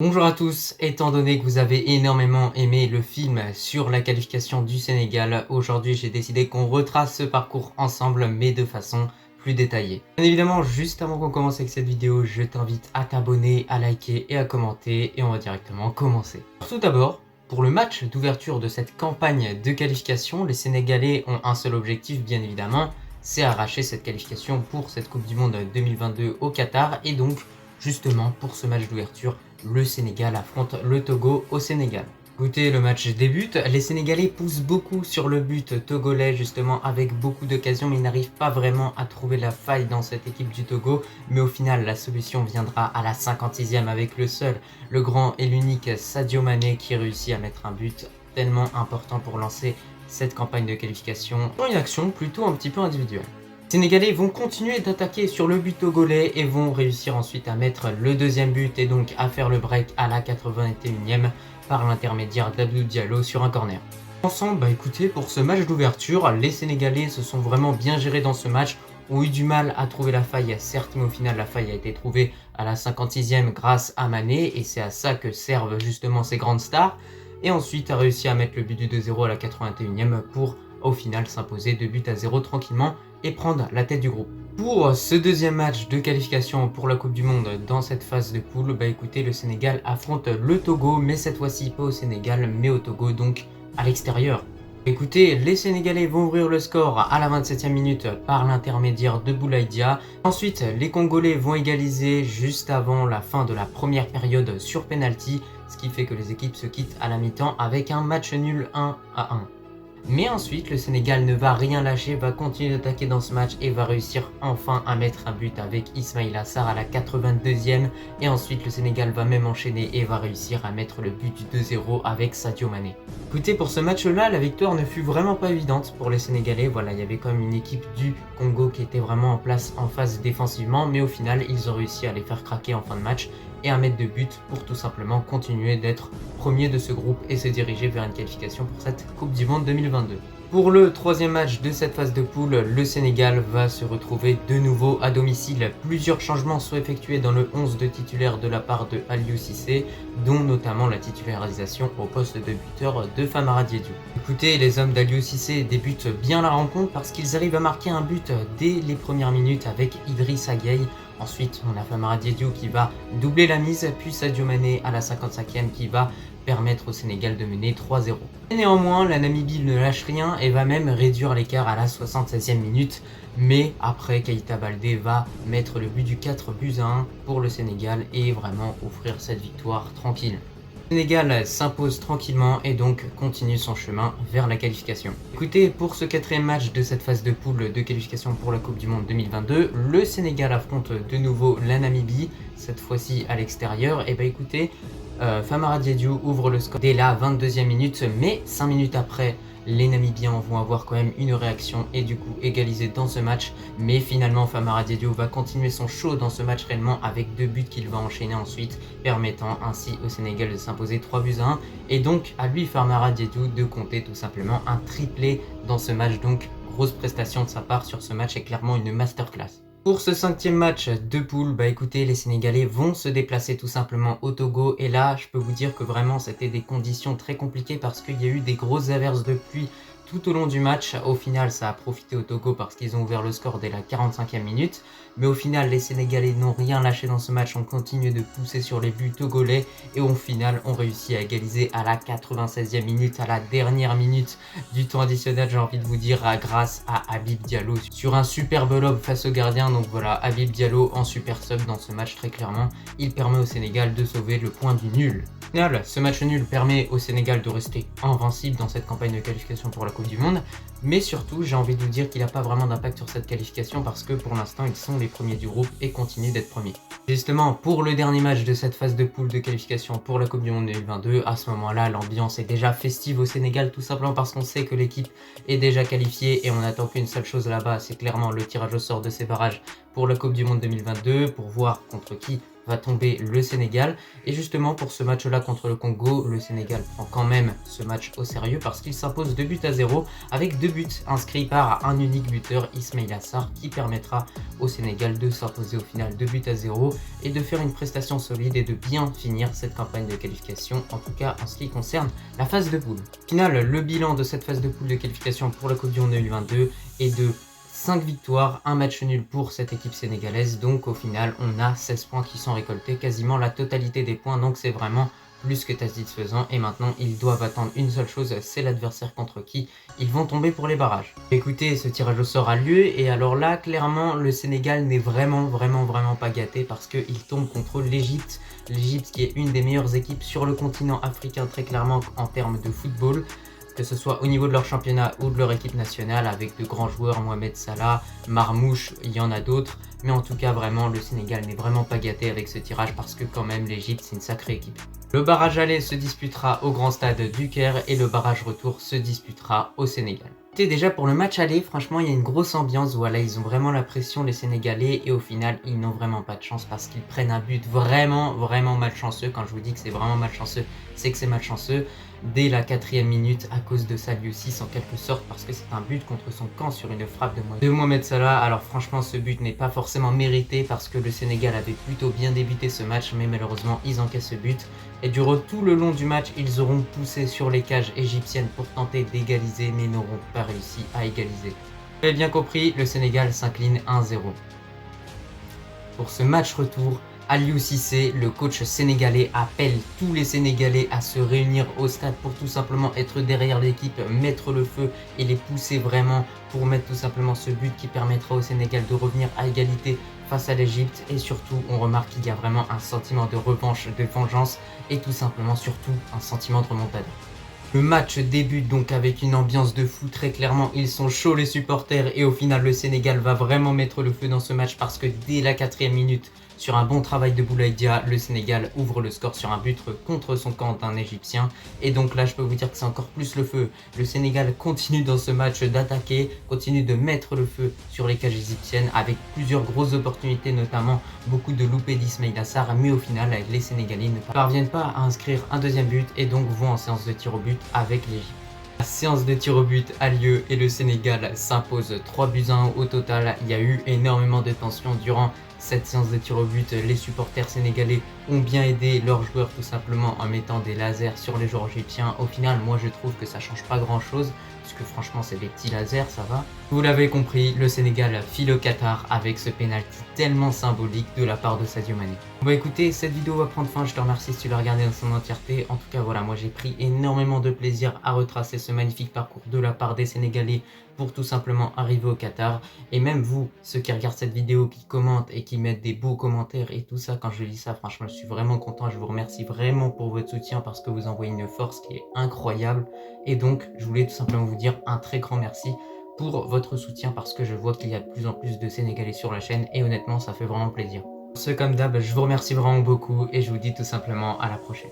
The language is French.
Bonjour à tous, étant donné que vous avez énormément aimé le film sur la qualification du Sénégal, aujourd'hui j'ai décidé qu'on retrace ce parcours ensemble mais de façon plus détaillée. Bien évidemment, juste avant qu'on commence avec cette vidéo, je t'invite à t'abonner, à liker et à commenter et on va directement commencer. Tout d'abord, pour le match d'ouverture de cette campagne de qualification, les Sénégalais ont un seul objectif bien évidemment, c'est arracher cette qualification pour cette Coupe du Monde 2022 au Qatar et donc justement pour ce match d'ouverture, le Sénégal affronte le Togo au Sénégal. Écoutez, le match débute, les Sénégalais poussent beaucoup sur le but togolais justement avec beaucoup d'occasions mais ils n'arrivent pas vraiment à trouver la faille dans cette équipe du Togo, mais au final la solution viendra à la 56e avec le seul, le grand et l'unique Sadio Mané qui réussit à mettre un but tellement important pour lancer cette campagne de qualification dans une action plutôt un petit peu individuelle. Les Sénégalais vont continuer d'attaquer sur le but togolais et vont réussir ensuite à mettre le deuxième but et donc à faire le break à la 81e par l'intermédiaire d'Abdou Diallo sur un corner. Ensemble, écoutez, pour ce match d'ouverture, les Sénégalais se sont vraiment bien gérés dans ce match, ont eu du mal à trouver la faille, certes, mais au final la faille a été trouvée à la 56e grâce à Mané et c'est à ça que servent justement ces grandes stars. Et ensuite a réussi à mettre le but du 2-0 à la 81e pour au final s'imposer 2-0 tranquillement et prendre la tête du groupe. Pour ce deuxième match de qualification pour la Coupe du Monde dans cette phase de poule, écoutez, le Sénégal affronte le Togo, mais cette fois-ci pas au Sénégal, mais au Togo, donc à l'extérieur. Écoutez, les Sénégalais vont ouvrir le score à la 27e minute par l'intermédiaire de Boulaye Dia. Ensuite, les Congolais vont égaliser juste avant la fin de la première période sur penalty, ce qui fait que les équipes se quittent à la mi-temps avec un match nul 1-1. Mais ensuite, le Sénégal ne va rien lâcher, va continuer d'attaquer dans ce match et va réussir enfin à mettre un but avec Ismaïla Sarr à la 82e. Et ensuite, le Sénégal va même enchaîner et va réussir à mettre le but du 2-0 avec Sadio Mané. Écoutez, pour ce match-là, la victoire ne fut vraiment pas évidente pour les Sénégalais. Voilà, il y avait quand même une équipe du Congo qui était vraiment en place en phase défensivement. Mais au final, ils ont réussi à les faire craquer en fin de match et à mettre de buts pour tout simplement continuer d'être premier de ce groupe et se diriger vers une qualification pour cette Coupe du Monde 2022. Pour le troisième match de cette phase de poule, le Sénégal va se retrouver de nouveau à domicile. Plusieurs changements sont effectués dans le 11 de titulaire de la part de Aliou Cissé, dont notamment la titularisation au poste de buteur de Famara Diédhiou. Écoutez, les hommes d'Aliou Cissé débutent bien la rencontre parce qu'ils arrivent à marquer un but dès les premières minutes avec Idrissa Gueye. Ensuite, on a Famara Diédhiou qui va doubler la mise, puis Sadio Mané à la 55e qui va permettre au Sénégal de mener 3-0. Et néanmoins, la Namibie ne lâche rien et va même réduire l'écart à la 76e minute. Mais après, Keïta Baldé va mettre le but du 4-1 pour le Sénégal et vraiment offrir cette victoire tranquille. Le Sénégal s'impose tranquillement et donc continue son chemin vers la qualification. Écoutez, pour ce quatrième match de cette phase de poule de qualification pour la Coupe du Monde 2022, le Sénégal affronte de nouveau la Namibie, cette fois-ci à l'extérieur. Et écoutez, Famara Diédhiou ouvre le score dès la 22e minute, mais 5 minutes après, les Namibiens vont avoir quand même une réaction et du coup égaliser dans ce match. Mais finalement, Famara Diédhiou va continuer son show dans ce match réellement avec 2 buts qu'il va enchaîner ensuite, permettant ainsi au Sénégal de s'imposer 3-1. Et donc à lui, Famara Diédhiou, de compter tout simplement un triplé dans ce match. Donc grosse prestation de sa part sur ce match et clairement une masterclass. Pour ce cinquième match de poule, écoutez, les Sénégalais vont se déplacer tout simplement au Togo. Et là, je peux vous dire que vraiment, c'était des conditions très compliquées parce qu'il y a eu des grosses averses de pluie tout au long du match. Au final, ça a profité au Togo parce qu'ils ont ouvert le score dès la 45e minute. Mais au final, les Sénégalais n'ont rien lâché dans ce match. On continue de pousser sur les buts togolais. Et au final, on réussit à égaliser à la 96e minute, à la dernière minute du temps additionnel, j'ai envie de vous dire, grâce à Habib Diallo sur un superbe lob face au gardien. Donc voilà, Habib Diallo en super sub dans ce match très clairement. Il permet au Sénégal de sauver le point du nul. Au final, ce match nul permet au Sénégal de rester invincible dans cette campagne de qualification pour la Coupe du Monde. Mais surtout, j'ai envie de vous dire qu'il n'a pas vraiment d'impact sur cette qualification parce que pour l'instant, ils sont les premiers du groupe et continuent d'être premiers. Justement, pour le dernier match de cette phase de poule de qualification pour la Coupe du Monde 2022, à ce moment-là, l'ambiance est déjà festive au Sénégal, tout simplement parce qu'on sait que l'équipe est déjà qualifiée et on n'attend qu'une seule chose là-bas, c'est clairement le tirage au sort de ces barrages pour la Coupe du Monde 2022, pour voir contre qui va tomber le Sénégal. Et justement pour ce match-là contre le Congo, le Sénégal prend quand même ce match au sérieux parce qu'il s'impose 2 buts à 0 avec 2 buts inscrits par un unique buteur, Ismaïla Sarr, qui permettra au Sénégal de s'imposer au final 2 buts à 0 et de faire une prestation solide et de bien finir cette campagne de qualification, en tout cas en ce qui concerne la phase de poule. Au final, le bilan de cette phase de poule de qualification pour la Coupe du Monde 2022 est de 5 victoires, un match nul pour cette équipe sénégalaise. Donc au final, on a 16 points qui sont récoltés, quasiment la totalité des points. Donc c'est vraiment plus que satisfaisant. Et maintenant, ils doivent attendre une seule chose, c'est l'adversaire contre qui ils vont tomber pour les barrages. Écoutez, ce tirage au sort a lieu. Et alors là, clairement, le Sénégal n'est vraiment pas gâté parce qu'il tombe contre l'Égypte. L'Égypte qui est une des meilleures équipes sur le continent africain, très clairement en termes de football, que ce soit au niveau de leur championnat ou de leur équipe nationale, avec de grands joueurs, Mohamed Salah, Marmouche, il y en a d'autres. Mais en tout cas, vraiment, le Sénégal n'est vraiment pas gâté avec ce tirage parce que quand même, l'Égypte, c'est une sacrée équipe. Le barrage aller se disputera au grand stade du Caire et le barrage retour se disputera au Sénégal. Déjà pour le match aller, franchement, il y a une grosse ambiance. Voilà, ils ont vraiment la pression, les Sénégalais, et au final, ils n'ont vraiment pas de chance parce qu'ils prennent un but vraiment malchanceux. Quand je vous dis que c'est vraiment malchanceux, c'est que c'est malchanceux. Dès la 4e minute, à cause de Saliou 6 en quelque sorte, parce que c'est un but contre son camp sur une frappe de Mohamed Salah. Alors franchement, ce but n'est pas forcément mérité parce que le Sénégal avait plutôt bien débuté ce match, mais malheureusement, ils encaissent ce but. Et durant tout le long du match, ils auront poussé sur les cages égyptiennes pour tenter d'égaliser, mais n'auront pas réussi à égaliser. Vous avez bien compris, le Sénégal s'incline 1-0. Pour ce match retour, Aliou Cissé, le coach sénégalais, appelle tous les Sénégalais à se réunir au stade pour tout simplement être derrière l'équipe, mettre le feu et les pousser vraiment pour mettre tout simplement ce but qui permettra au Sénégal de revenir à égalité face à l'Égypte. Et surtout, on remarque qu'il y a vraiment un sentiment de revanche, de vengeance et tout simplement surtout un sentiment de remontada. Le match débute donc avec une ambiance de fou, très clairement ils sont chauds les supporters et au final le Sénégal va vraiment mettre le feu dans ce match parce que dès la 4e minute, sur un bon travail de Boulaye Dia, le Sénégal ouvre le score sur un but contre son camp d'un Égyptien. Et donc là, je peux vous dire que c'est encore plus le feu. Le Sénégal continue dans ce match d'attaquer, continue de mettre le feu sur les cages égyptiennes avec plusieurs grosses opportunités, notamment beaucoup de loupés d'Ismaïla Sarr. Mais au final, les Sénégalais ne parviennent pas à inscrire un deuxième but et donc vont en séance de tir au but avec l'Égypte. La séance de tir au but a lieu et le Sénégal s'impose 3 buts à 1 au total. Il y a eu énormément de tensions durant cette séance de tir au but. Les supporters sénégalais ont bien aidé leurs joueurs tout simplement en mettant des lasers sur les joueurs égyptiens. Au final, moi je trouve que ça change pas grand chose puisque franchement c'est des petits lasers, ça va. Vous l'avez compris, le Sénégal file au Qatar avec ce penalty tellement symbolique de la part de Sadio Mané. Bon écoutez, cette vidéo va prendre fin, je te remercie si tu l'as regardée dans son entièreté. En tout cas voilà, moi j'ai pris énormément de plaisir à retracer ce magnifique parcours de la part des Sénégalais pour tout simplement arriver au Qatar. Et même vous, ceux qui regardent cette vidéo, qui commentent et qui mettent des beaux commentaires et tout ça, quand je lis ça, franchement je suis vraiment content. Je vous remercie vraiment pour votre soutien parce que vous envoyez une force qui est incroyable. Et donc je voulais tout simplement vous dire un très grand merci pour votre soutien parce que je vois qu'il y a de plus en plus de Sénégalais sur la chaîne et honnêtement ça fait vraiment plaisir. Pour ce comme d'hab, je vous remercie vraiment beaucoup et je vous dis tout simplement à la prochaine.